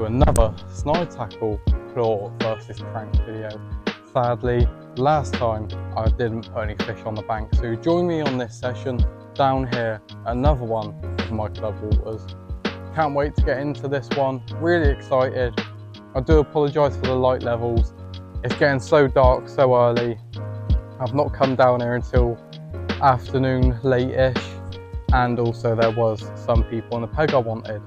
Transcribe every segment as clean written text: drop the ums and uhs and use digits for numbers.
another snide tackle claw versus crank video. Sadly, last time I didn't put any fish on the bank, so join me on this session down here, another one of my club waters. Can't wait to get into this one, really excited. I do apologise for the light levels, it's getting so dark so early. I've not come down here until afternoon late-ish, and also there was some people on the peg I wanted.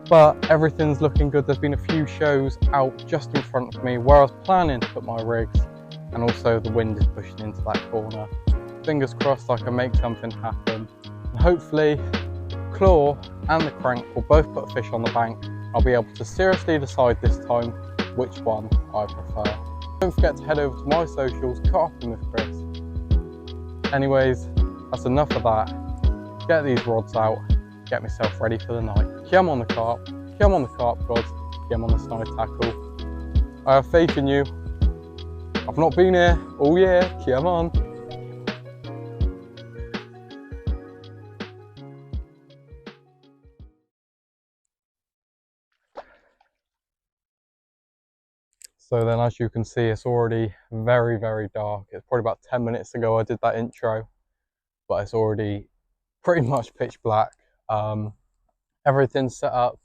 But everything's looking good. There's been a few shows out just in front of me where I was planning to put my rigs, and also the wind is pushing into that corner. Fingers crossed I can make something happen. And hopefully claw and the crank will both put a fish on the bank. I'll be able to seriously decide this time which one I prefer. Don't forget to head over to my socials, Carping with Chris. Anyways, that's enough of that. Get these rods out, get myself ready for the night. Come on the carp, come on the carp gods, come on the snide tackle. I have faith in you. I've not been here all year, come on. So then, as you can see, it's already very, very dark. It's probably about 10 minutes ago I did that intro, but it's already pretty much pitch black. Everything's set up,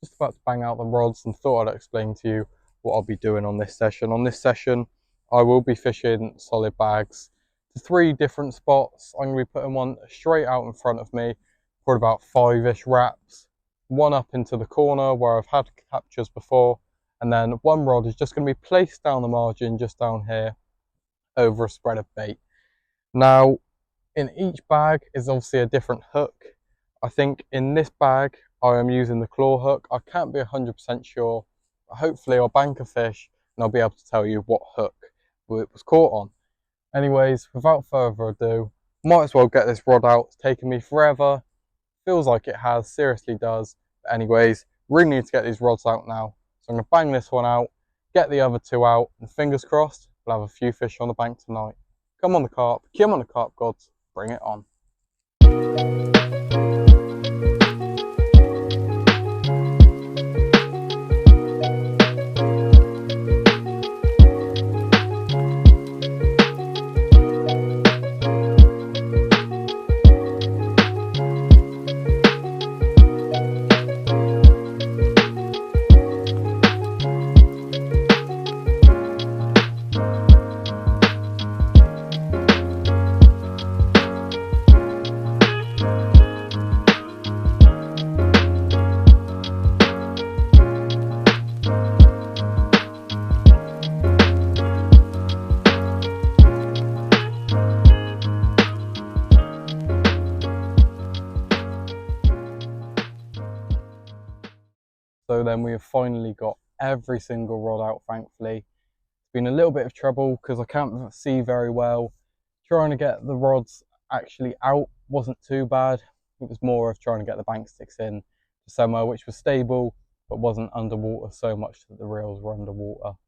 just about to bang out the rods, and thought I'd explain to you what I'll be doing on this session. On this session, I will be fishing solid bags to 3 different spots. I'm going to be putting one straight out in front of me for about 5-ish wraps, one up into the corner where I've had captures before, and then one rod is just going to be placed down the margin just down here over a spread of bait. Now, in each bag is obviously a different hook. I think in this bag I am using the claw hook. I can't be 100% sure. Hopefully I'll bank a fish and I'll be able to tell you what hook it was caught on. Anyways, without further ado, might as well get this rod out. It's taken me forever. Feels like it has, seriously does. But anyways, really need to get these rods out now. So I'm going to bang this one out, get the other 2 out, and fingers crossed we'll have a few fish on the bank tonight. Come on the carp, come on the carp gods, bring it on. So then we have finally got every single rod out, thankfully. It's been a little bit of trouble because I can't see very well. Trying to get the rods actually out wasn't too bad. It was more of trying to get the bank sticks in to somewhere which was stable but wasn't underwater so much that the reels were underwater.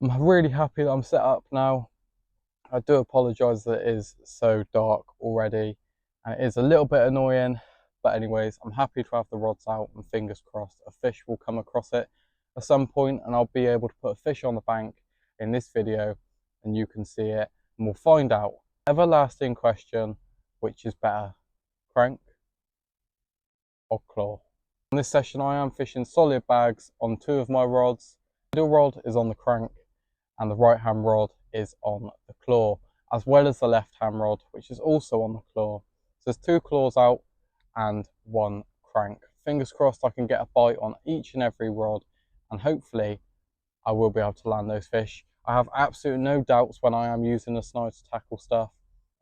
I'm really happy that I'm set up now. I do apologise that it is so dark already and it is a little bit annoying. But anyways, I'm happy to have the rods out, and fingers crossed a fish will come across it at some point and I'll be able to put a fish on the bank in this video and you can see it and we'll find out. Everlasting question, which is better, crank or claw? In this session I am fishing solid bags on 2 of my rods. The middle rod is on the crank and the right hand rod is on the claw, as well as the left hand rod, which is also on the claw. So there's 2 claws out and 1 crank. Fingers crossed I can get a bite on each and every rod, and hopefully I will be able to land those fish. I have absolutely no doubts when I am using the snide tackle stuff.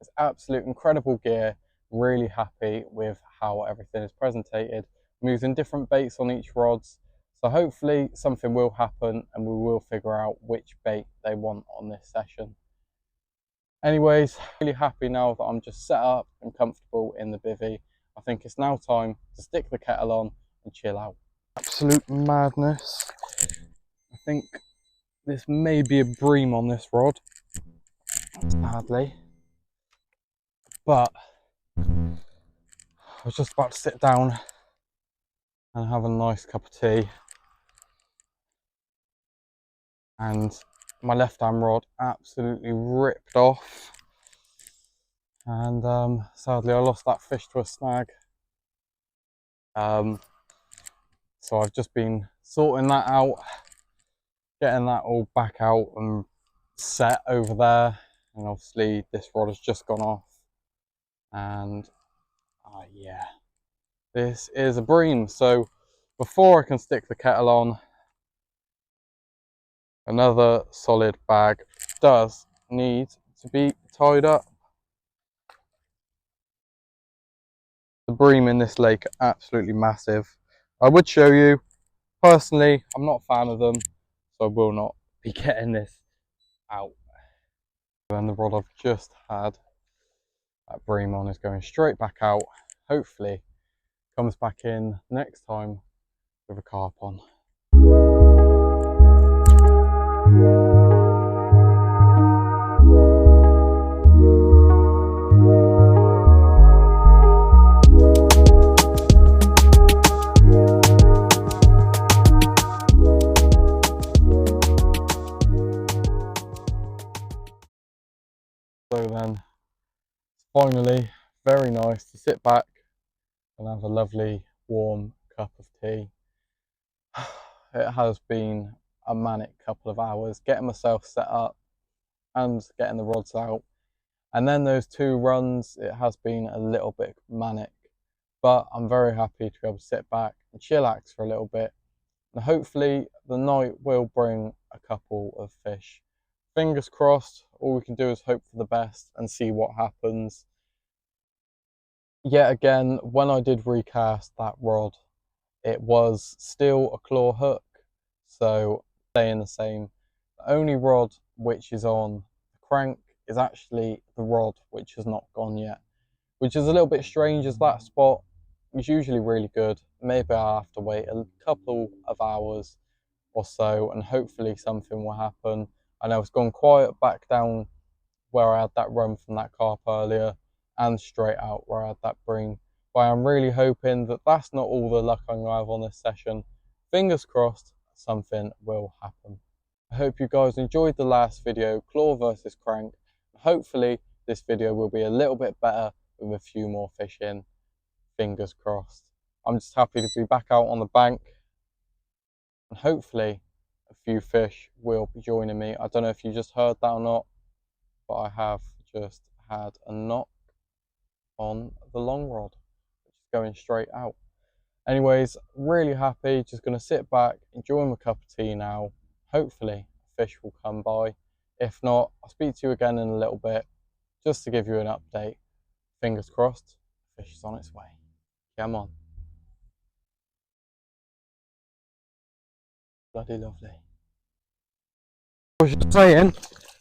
It's absolute incredible gear. Really happy with how everything is presented. I'm using different baits on each rods, so hopefully something will happen and we will figure out which bait they want on this session. Anyways, really happy now that I'm just set up and comfortable in the bivvy. I think it's now time to stick the kettle on and chill out. Absolute madness. I think this may be a bream on this rod, sadly. But I was just about to sit down and have a nice cup of tea and my left hand rod absolutely ripped off, and sadly I lost that fish to a snag. So I've just been sorting that out, getting that all back out and set over there, and obviously this rod has just gone off, and yeah, this is a bream. So before I can stick the kettle on, another solid bag does need to be tied up. The bream in this lake are absolutely massive. I would show you. Personally, I'm not a fan of them, so I will not be getting this out. And the rod I've just had, that bream on, is going straight back out. Hopefully comes back in next time with a carp on. So then, it's finally very nice to sit back and have a lovely warm cup of tea. It has been a manic couple of hours getting myself set up and getting the rods out, and then those 2 runs, it has been a little bit manic, but I'm very happy to be able to sit back and chillax for a little bit, and hopefully the night will bring a couple of fish. Fingers crossed. All we can do is hope for the best and see what happens. Yet again, when I did recast that rod, it was still a claw hook, so staying the same. The only rod which is on the crank is actually the rod which has not gone yet, which is a little bit strange, as that spot is usually really good. Maybe I'll have to wait a couple of hours or so and hopefully something will happen. I know it's gone quiet back down where I had that run from that carp earlier, and straight out where I had that bream. But I'm really hoping that that's not all the luck I'm going to have on this session. Fingers crossed, something will happen. I hope you guys enjoyed the last video, claw versus crank. Hopefully this video will be a little bit better with a few more fish in. Fingers crossed. I'm just happy to be back out on the bank, and hopefully a few fish will be joining me. I don't know if you just heard that or not, but I have just had a knock on the long rod, which is going straight out. Anyways, really happy, just going to sit back, enjoy my cup of tea now. Hopefully a fish will come by. If not, I'll speak to you again in a little bit, just to give you an update. Fingers crossed, the fish is on its way. Come on. Bloody lovely. I was just saying,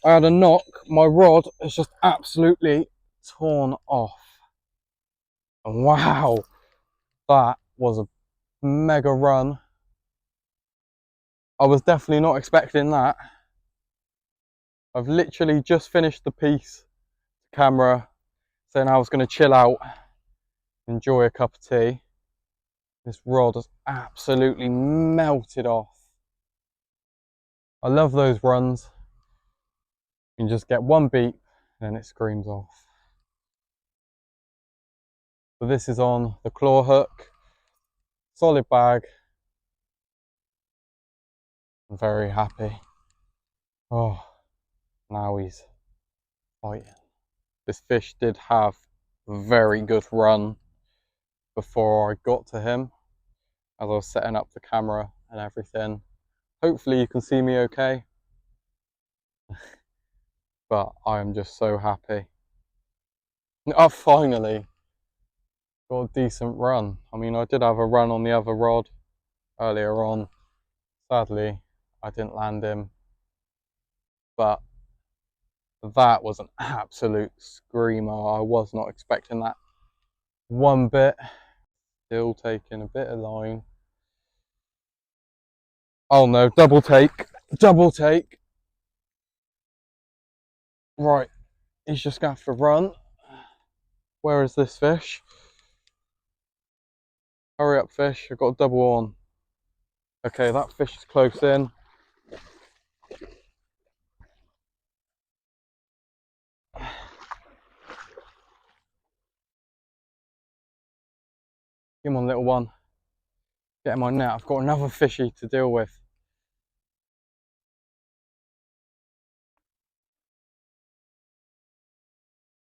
I had a knock, my rod is just absolutely torn off. And wow, that was a mega run. I was definitely not expecting that. I've literally just finished the piece to camera, saying I was going to chill out, enjoy a cup of tea. This rod has absolutely melted off. I love those runs. You can just get one beat and then it screams off. So this is on the claw hook, solid bag. I'm very happy. Oh, now he's fighting. This fish did have a very good run before I got to him, as I was setting up the camera and everything. Hopefully you can see me okay. But I am just so happy. I've finally got a decent run. I mean, I did have a run on the other rod earlier on. Sadly, I didn't land him. But that was an absolute screamer. I was not expecting that one bit. Still taking a bit of line. Oh no, double take. Double take. Right, he's just going to have to run. Where is this fish? Hurry up, fish. I've got a double on. Okay, that fish is close in. Come on, little one. Get in my net. I've got another fishy to deal with.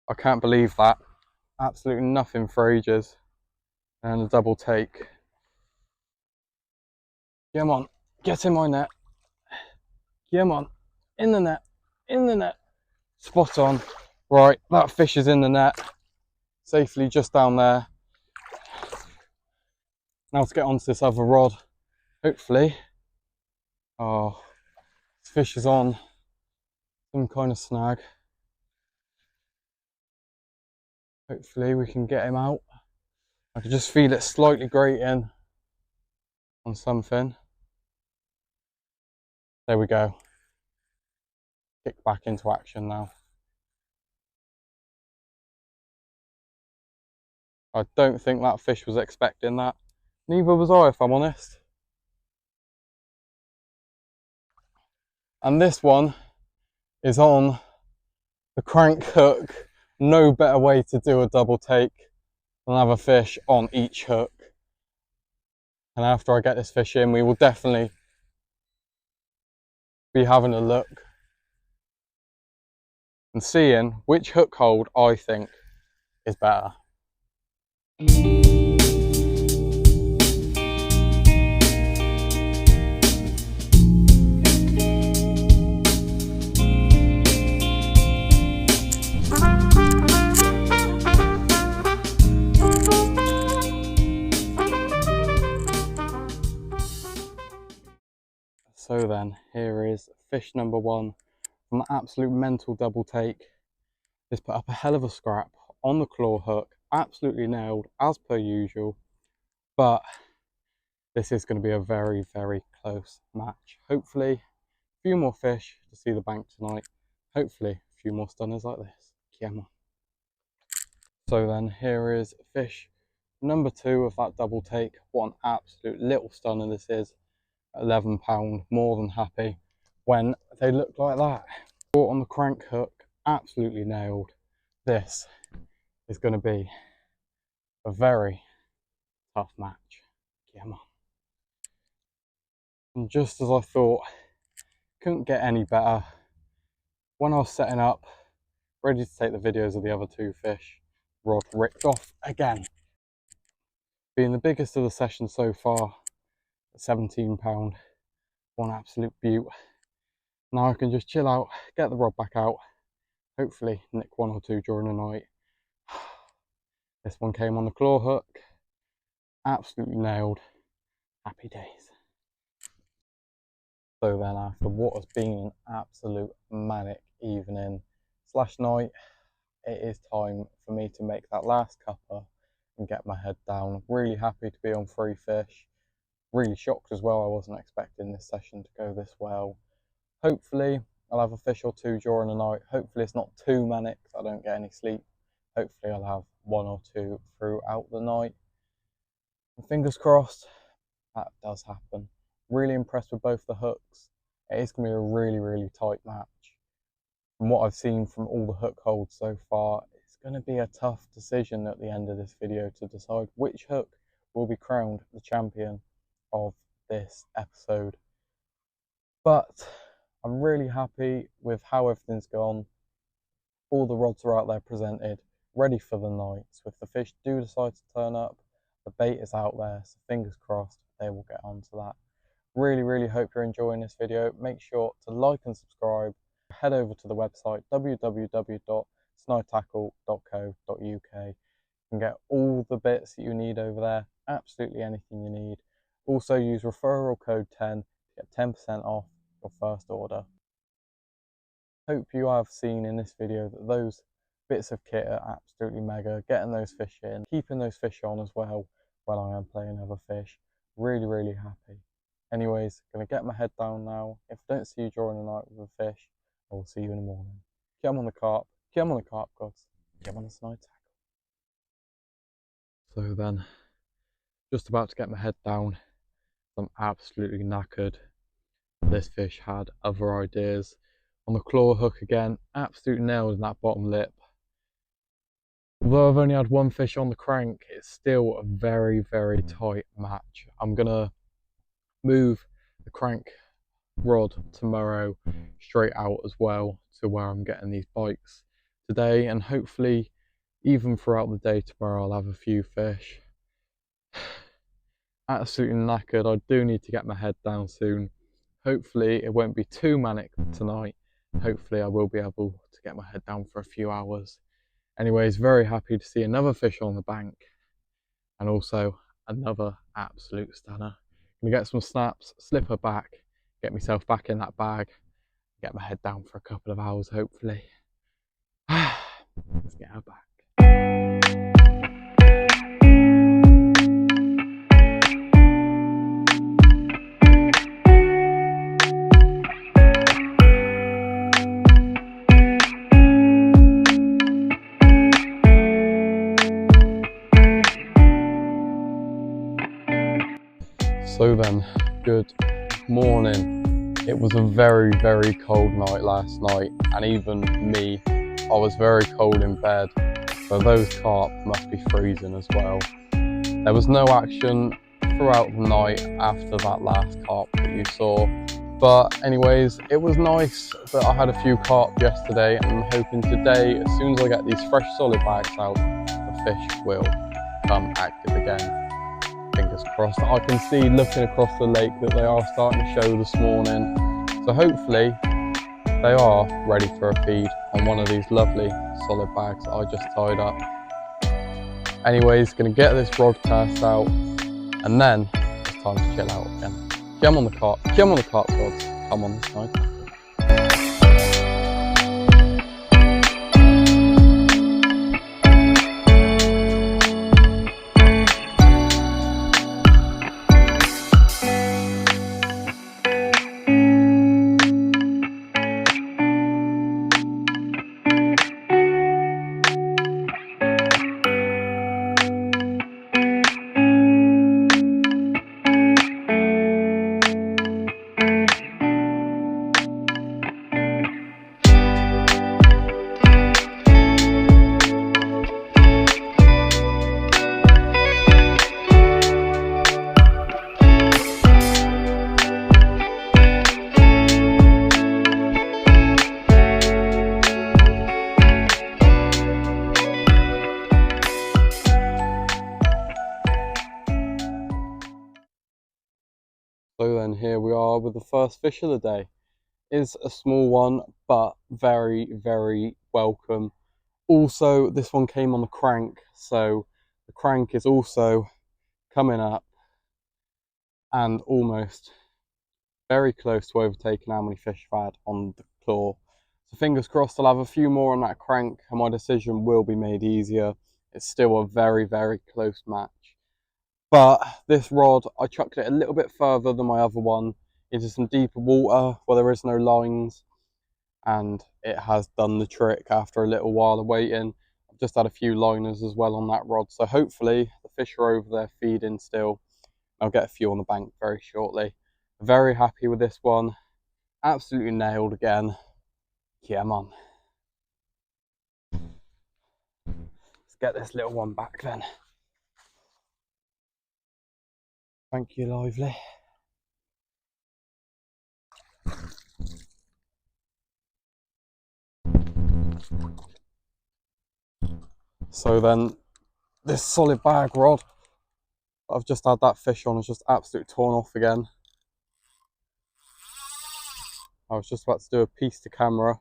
I can't believe that. Absolutely nothing for ages. And a double take. Come on, get in my net. Come on, in the net, in the net. Spot on. Right, that fish is in the net. Safely just down there. Now to get onto this other rod. Hopefully. Oh, this fish is on some kind of snag. Hopefully we can get him out. I can just feel it slightly grating on something. There we go. Kick back into action now. I don't think that fish was expecting that. Neither was I, if I'm honest. And this one is on the crank hook. No better way to do a double take than have a fish on each hook. And after I get this fish in, we will definitely be having a look and seeing which hook hold I think is better. So then, here is fish number one from the absolute mental double take. This put up a hell of a scrap on the claw hook, absolutely nailed as per usual, but this is going to be a very, very close match. Hopefully, a few more fish to see the bank tonight. Hopefully, a few more stunners like this. Come on. So then, here is fish number two of that double take. What an absolute little stunner this is. £11, more than happy when they look like that. Caught on the crank hook, absolutely nailed. This is going to be a very tough match. Come on. And just as I thought, couldn't get any better. When I was setting up, ready to take the videos of the other two fish, rod ripped off again. Being the biggest of the session so far, at £17. One absolute beaut. Now I can just chill out, get the rod back out, hopefully nick one or two during the night. This one came on the claw hook, absolutely nailed. Happy days. So then, after what has been an absolute manic evening slash night, it is time for me to make that last cuppa and get my head down. Really happy to be on 3 fish. Really shocked as well. I wasn't expecting this session to go this well. Hopefully I'll have a fish or two during the night. Hopefully it's not too manic so I don't get any sleep. Hopefully I'll have 1 or 2 throughout the night. And fingers crossed that does happen. Really impressed with both the hooks. It is going to be a really, really tight match. From what I've seen from all the hook holds so far, it's going to be a tough decision at the end of this video to decide which hook will be crowned the champion of this episode. But I'm really happy with how everything's gone. All the rods are out there presented, ready for the night. So if the fish do decide to turn up, the bait is out there, so fingers crossed they will get onto that. Really, really hope you're enjoying this video. Make sure to like and subscribe. Head over to the website www.snidetackle.co.uk. You can get all the bits that you need over there, absolutely anything you need. Also use referral code 10 to get 10% off your first order. Hope you have seen in this video that those bits of kit are absolutely mega. Getting those fish in, keeping those fish on as well when I am playing other fish. Really, really happy. Anyways, gonna get my head down now. If I don't see you during the night with a fish, I will see you in the morning. Come on the carp, come on the carp gods, come on the snide tackle. So then, just about to get my head down. I'm absolutely knackered. This fish had other ideas. On the claw hook again, absolutely nailed in that bottom lip. Although I've only had one fish on the crank, it's still a very, very tight match. I'm gonna move the crank rod tomorrow straight out as well to where I'm getting these bites today, and hopefully even throughout the day tomorrow I'll have a few fish. Absolutely knackered. I do need to get my head down soon. Hopefully it won't be too manic tonight. Hopefully I will be able to get my head down for a few hours. Anyways, very happy to see another fish on the bank and also another absolute stunner. Gonna get some snaps, slip her back, get myself back in that bag, get my head down for a couple of hours hopefully. Let's get her back. So then, good morning. It was a very, very cold night last night, and even me, I was very cold in bed, so those carp must be freezing as well. There was no action throughout the night after that last carp that you saw, but anyways, it was nice that I had a few carp yesterday, and I'm hoping today, as soon as I get these fresh solid bags out, the fish will become active again. Fingers crossed. I can see looking across the lake that they are starting to show this morning, so hopefully they are ready for a feed on one of these lovely solid bags that I just tied up. Anyways, gonna get this rod cast out and then it's time to chill out again. Come on the carp rods, come on this side. So then here we are with the first fish of the day. Is a small one, but very, very welcome. Also, this one came on the crank, so the crank is also coming up and almost very close to overtaking how many fish I've had on the claw. So fingers crossed I'll have a few more on that crank and my decision will be made easier. It's still a very, very close match. But this rod, I chucked it a little bit further than my other one into some deeper water where there is no lines, and it has done the trick after a little while of waiting. I've just had a few liners as well on that rod, so hopefully the fish are over there feeding still. I'll get a few on the bank very shortly. Very happy with this one. Absolutely nailed again. Come on. Let's get this little one back then. Thank you, Lively. So then, this solid bag rod I've just had that fish on is just absolutely torn off again. I was just about to do a piece to camera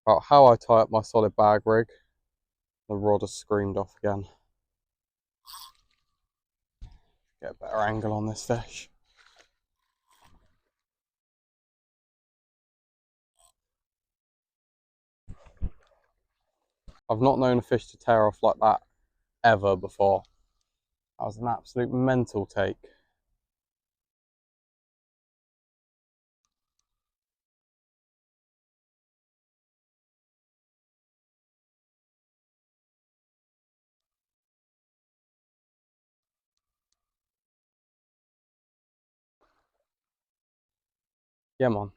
about how I tie up my solid bag rig. The rod has screamed off again. Get a better angle on this fish. I've not known a fish to tear off like that ever before. That was an absolute mental take. Come on.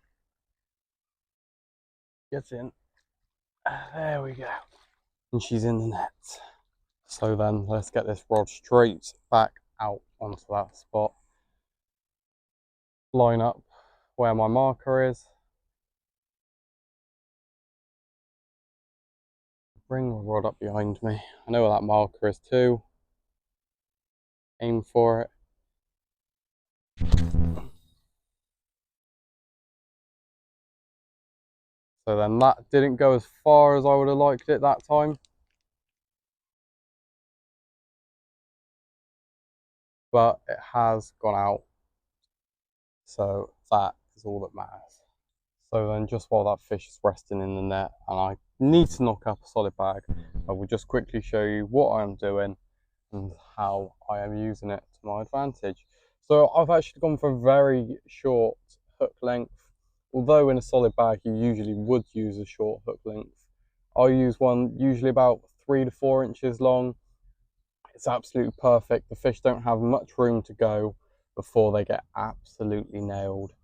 Get in. There we go. and she's in the net. So then let's get this rod straight back out onto that spot. Line up where my marker is. Bring the rod up behind me. I know where that marker is too. Aim for it. So then that didn't go as far as I would have liked it that time. But it has gone out. So that is all that matters. So then just while that fish is resting in the net and I need to knock up a solid bag, I will just quickly show you what I'm doing and how I am using it to my advantage. So I've actually gone for a very short hook length. Although in a solid bag you usually would use a short hook length, I use one usually about 3 to 4 inches long. It's absolutely perfect. The fish don't have much room to go before they get absolutely nailed.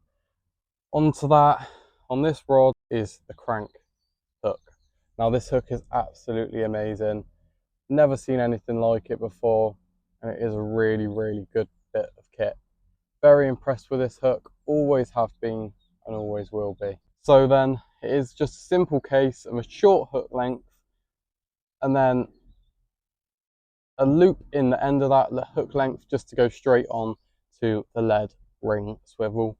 Onto that, on this rod is the crank hook. Now this hook is absolutely amazing. Never seen anything like it before, and it is a really, really good bit of kit. Very impressed with this hook, always have been and always will be. So then it is just a simple case of a short hook length and then a loop in the end of that hook length just to go straight on to the lead ring swivel.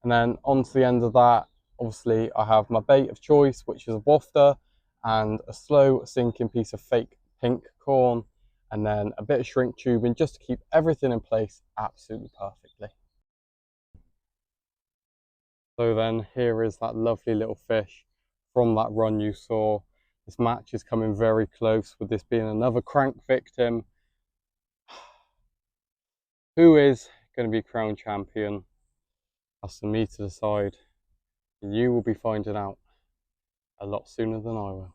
And then onto the end of that, obviously I have my bait of choice, which is a wafter and a slow sinking piece of fake pink corn, and then a bit of shrink tubing just to keep everything in place absolutely perfectly. So then here is that lovely little fish from that run you saw. This match is coming very close, with this being another crank victim. Who is going to be crowned champion? That's for me to decide. You will be finding out a lot sooner than I will.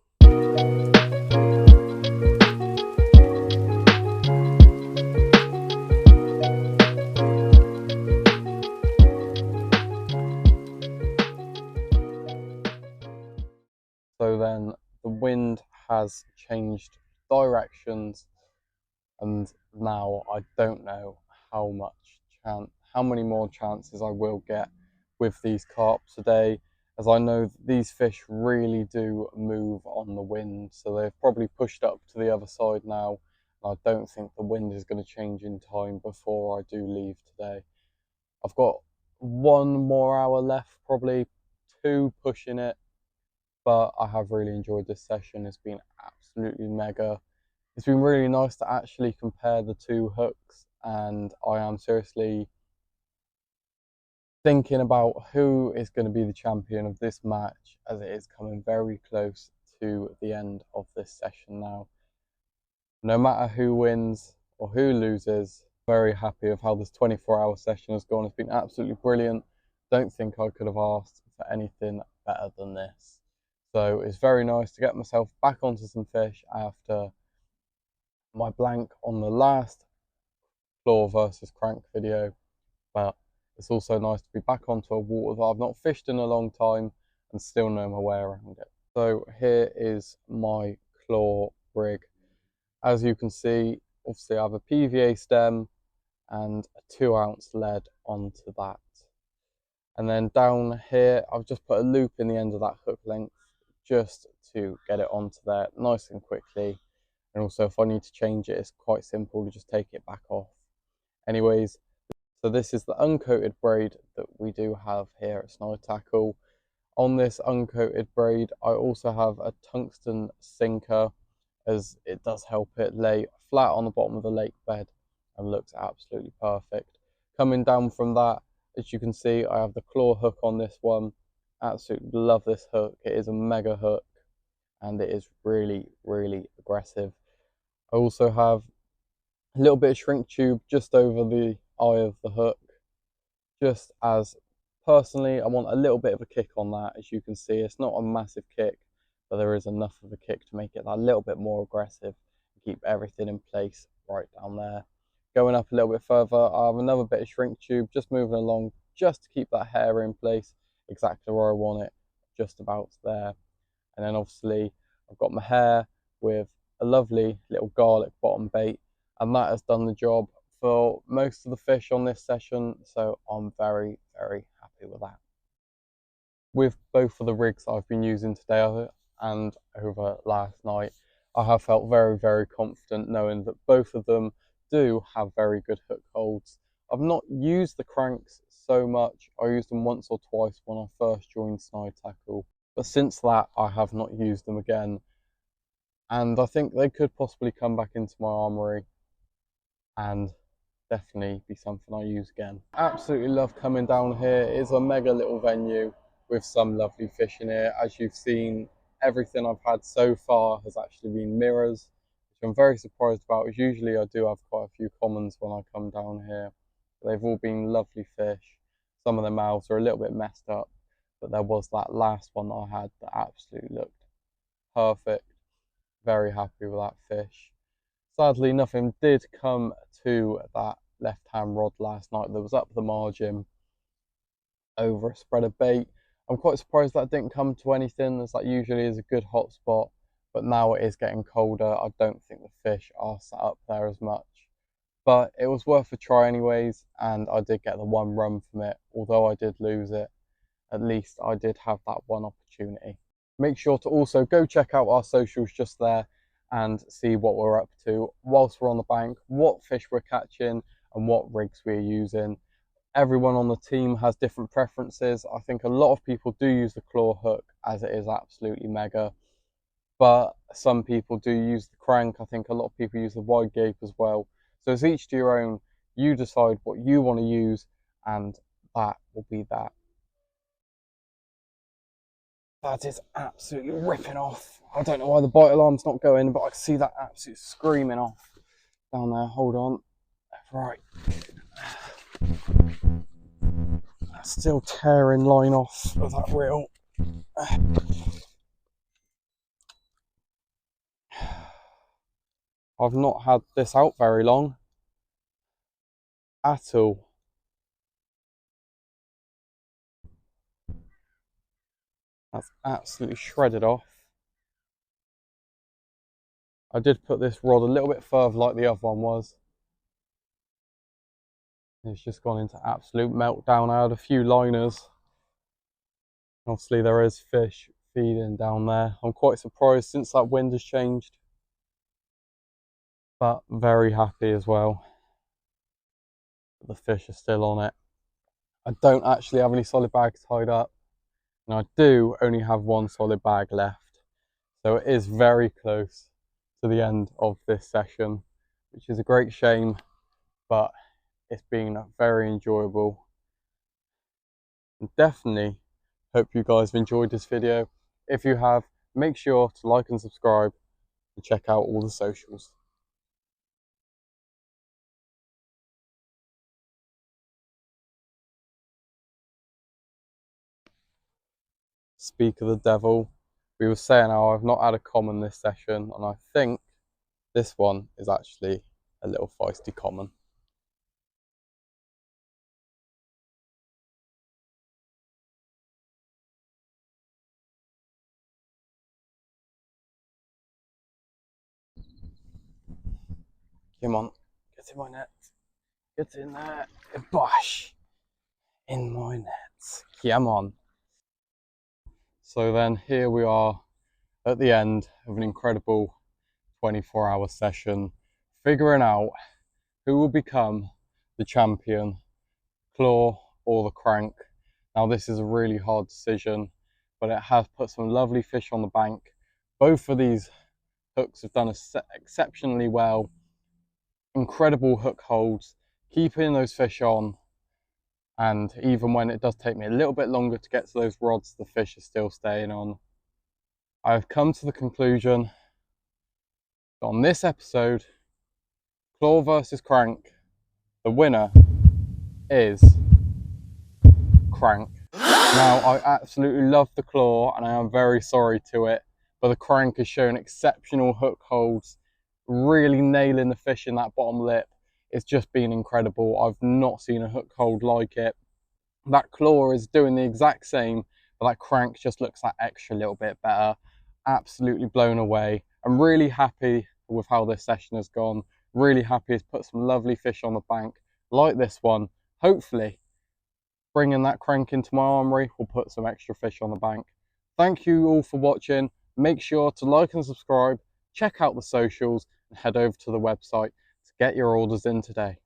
So then the wind has changed directions, and now I don't know how many more chances I will get with these carp today, as I know these fish really do move on the wind. So they've probably pushed up to the other side now, and I don't think the wind is going to change in time before I do leave today. I've got 1 more hour left, probably 2 pushing it, but I have really enjoyed this session. It's been absolutely mega. It's been really nice to actually compare the 2 hooks, and I am seriously thinking about who is going to be the champion of this match, as it is coming very close to the end of this session now. No matter who wins or who loses, very happy of how this 24-hour session has gone. It's been absolutely brilliant. Don't think I could have asked for anything better than this. So it's very nice to get myself back onto some fish after my blank on the last claw versus crank video, but it's also nice to be back onto a water that I've not fished in a long time and still know my way around it. So here is my claw rig. As you can see, obviously I have a PVA stem and a 2-ounce lead onto that. And then down here, I've just put a loop in the end of that hook length just to get it onto there nice and quickly. And also if I need to change it, it's quite simple to just take it back off. Anyways, so this is the uncoated braid that we do have here at Snipe Tackle. On this uncoated braid, I also have a tungsten sinker, as it does help it lay flat on the bottom of the lake bed and looks absolutely perfect. Coming down from that, as you can see, I have the claw hook on this one. Absolutely love this hook. It is a mega hook and it is really, really aggressive. I also have a little bit of shrink tube just over the eye of the hook, just as personally I want a little bit of a kick on that. As you can see, it's not a massive kick, but there is enough of a kick to make it that little bit more aggressive and keep everything in place right down there. Going up a little bit further, I have another bit of shrink tube just moving along, just to keep that hair in place exactly where I want it, just about there. And then obviously I've got my hair with a lovely little garlic bottom bait, and that has done the job for most of the fish on this session, so I'm very, very happy with that. With both of the rigs I've been using today and over last night, I have felt very, very confident knowing that both of them do have very good hook holds. I've not used the cranks so much. I used them once or twice when I first joined Snide Tackle, but since that I have not used them again, and I think they could possibly come back into my armoury and definitely be something I use again. Absolutely love coming down here. It's a mega little venue with some lovely fish in here. As you've seen, everything I've had so far has actually been mirrors, which I'm very surprised about, as usually I do have quite a few commons when I come down here. They've all been lovely fish. Some of the mouths are a little bit messed up, but there was that last one that I had that absolutely looked perfect. Very happy with that fish. Sadly, nothing did come to that left-hand rod last night that was up the margin over a spread of bait. I'm quite surprised that didn't come to anything, as that usually is a good hot spot, but now it is getting colder. I don't think the fish are sat up there as much, but it was worth a try anyways, and I did get the one run from it. Although I did lose it, at least I did have that one opportunity. Make sure to also go check out our socials just there and see what we're up to whilst we're on the bank, what fish we're catching and what rigs we're using. Everyone on the team has different preferences. I think a lot of people do use the claw hook, as it is absolutely mega, but some people do use the crank. I think a lot of people use the wide gape as well. So it's each to your own. You decide what you want to use, and that will be that. That is absolutely ripping off. I don't know why the bite alarm's not going, but I can see that absolutely screaming off down there. Hold on. Right. That's still tearing line off of that reel. I've not had this out very long at all. That's absolutely shredded off. I did put this rod a little bit further like the other one was. It's just gone into absolute meltdown. I had a few liners. Obviously there is fish feeding down there. I'm quite surprised since that wind has changed, but very happy as well. The fish are still on it. I don't actually have any solid bags tied up, and I do only have one solid bag left. So it is very close to the end of this session, which is a great shame, but it's been very enjoyable. And definitely hope you guys have enjoyed this video. If you have, make sure to like and subscribe and check out all the socials. Speak of the devil, we were saying how I've not had a common this session, and I think this one is actually a little feisty common. Come on, get in my net. Get in there. Bosh! In my net. Come on. So then here we are at the end of an incredible 24-hour session, figuring out who will become the champion, claw or the crank. Now this is a really hard decision, but it has put some lovely fish on the bank. Both of these hooks have done exceptionally well. Incredible hook holds, keeping those fish on, and even when it does take me a little bit longer to get to those rods, the fish are still staying on. I've come to the conclusion that on this episode, claw versus crank, the winner is crank. Now, I absolutely love the claw and I am very sorry to it, but the crank has shown exceptional hook holds, really nailing the fish in that bottom lip. It's just been incredible. I've not seen a hook hold like it. That claw is doing the exact same, but that crank just looks that extra little bit better. absolutely blown away. I'm really happy with how this session has gone. Really happy it's put some lovely fish on the bank like this one. Hopefully bringing that crank into my armoury will put some extra fish on the bank. Thank you all for watching. Make sure to like and subscribe, check out the socials, and head over to the website to get your orders in today.